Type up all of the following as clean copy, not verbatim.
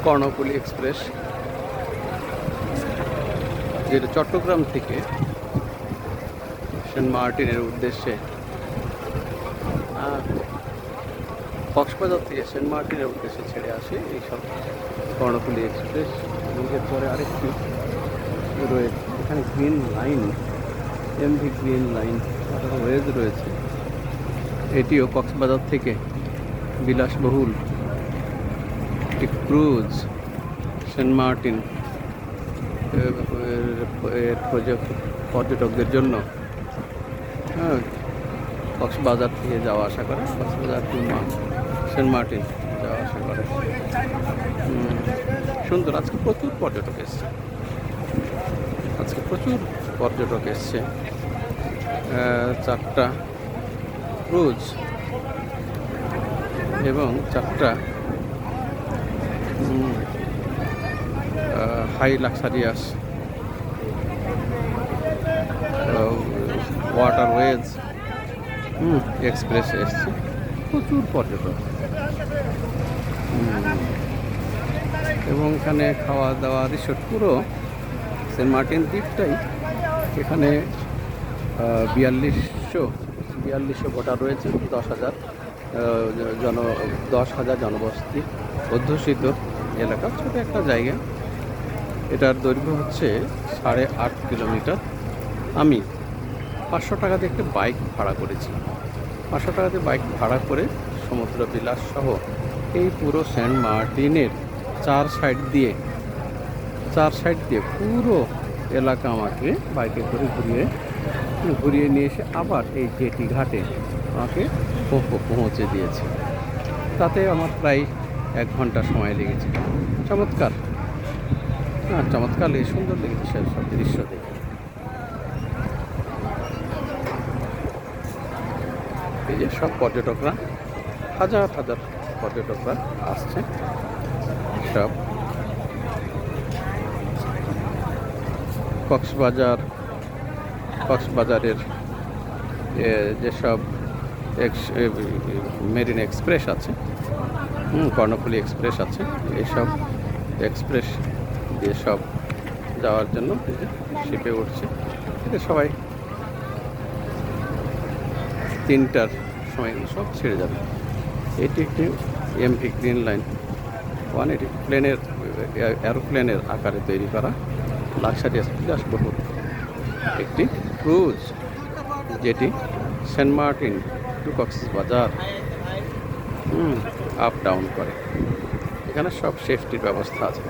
Karnaphuli express, যেটা চট্টগ্রাম থেকে Saint মার্টিনের উদ্দেশ্যে, কক্সবাজার থেকে সেন্ট মার্টিনের উদ্দেশ্যে ছেড়ে আসে এইসব কর্ণফুলী এক্সপ্রেস। এবং এরপরে আরেকটি রয়েছে এখানে green line, MV green line ওয়েজ রয়েছে। এটিও কক্সবাজার থেকে বিলাসবহুল একটি ক্রুজ সেন্ট মার্টিন এর পর্যটকদের জন্য কক্সবাজার থেকে যাওয়া আসা করে, কক্সবাজার কিংবা সেন্ট মার্টিন যাওয়া আসা করে। সুন্দর। আজকে প্রচুর পর্যটক এসছে, আজকে প্রচুর পর্যটক এসছে। 4টা ক্রুজ এবং 4টা হাই লাক্সারিয়াস ওয়াটারওয়েজ এক্সপ্রেস এসছে। প্রচুর পর্যটক এবং এখানে খাওয়া দাওয়া রিসোর্ট, পুরো সেন্ট মার্টিন দ্বীপটাই। এখানে 4200 ভোটার রয়েছে, 10,000 জনবসতি অধ্যুষিত এলাকা, ছোটো একটা জায়গা। এটার দৈর্ঘ্য হচ্ছে 8.5 কিলোমিটার। আমি 500 টাকা দিয়ে একটা বাইক ভাড়া করেছি। 500 টাকাতে বাইক ভাড়া করে সমুদ্র বিলাস সহ এই পুরো সেন্ট মার্টিনের 4 সাইড দিয়ে পুরো এলাকা আমাকে বাইকে করে ঘুরিয়ে নিয়ে এসে আবার এই জেটি ঘাটে আমাকে পৌঁছে দিয়েছে। তাতে আমার প্রায় 1 ঘন্টা সময় লেগেছে। চমৎকার, চমৎকার লেগে, সুন্দর লেগেছে সব দৃশ্য দেখে। এই যে সব পর্যটকরা, হাজার হাজার পর্যটকরা আসছে। সব কক্সবাজারের যেসব মেরিন এক্সপ্রেস আছে, কর্ণফুলী এক্সপ্রেস আছে, এইসব এক্সপ্রেস দিয়ে সব যাওয়ার জন্য শিপে উঠছে। সবাই 3টার সময় সব ছেড়ে যাবে। এটি একটি এমভি গ্রিন লাইন 1, এটি এরোপ্লেনের আকারে তৈরি করা লাক্সারিয়াস বিলাসবহুল একটি ক্রুজ, যেটি Saint Martin to Cox's Bazar up down করে। এখানে সব সেফটির ব্যবস্থা আছে।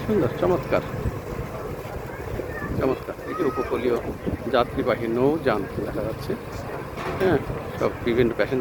সুন্দর, চমৎকার। এই যে উপকূলীয় যাত্রীবাহী নৌযান দেখা যাচ্ছে, সব বিভিন্ন প্যাসেঞ্জার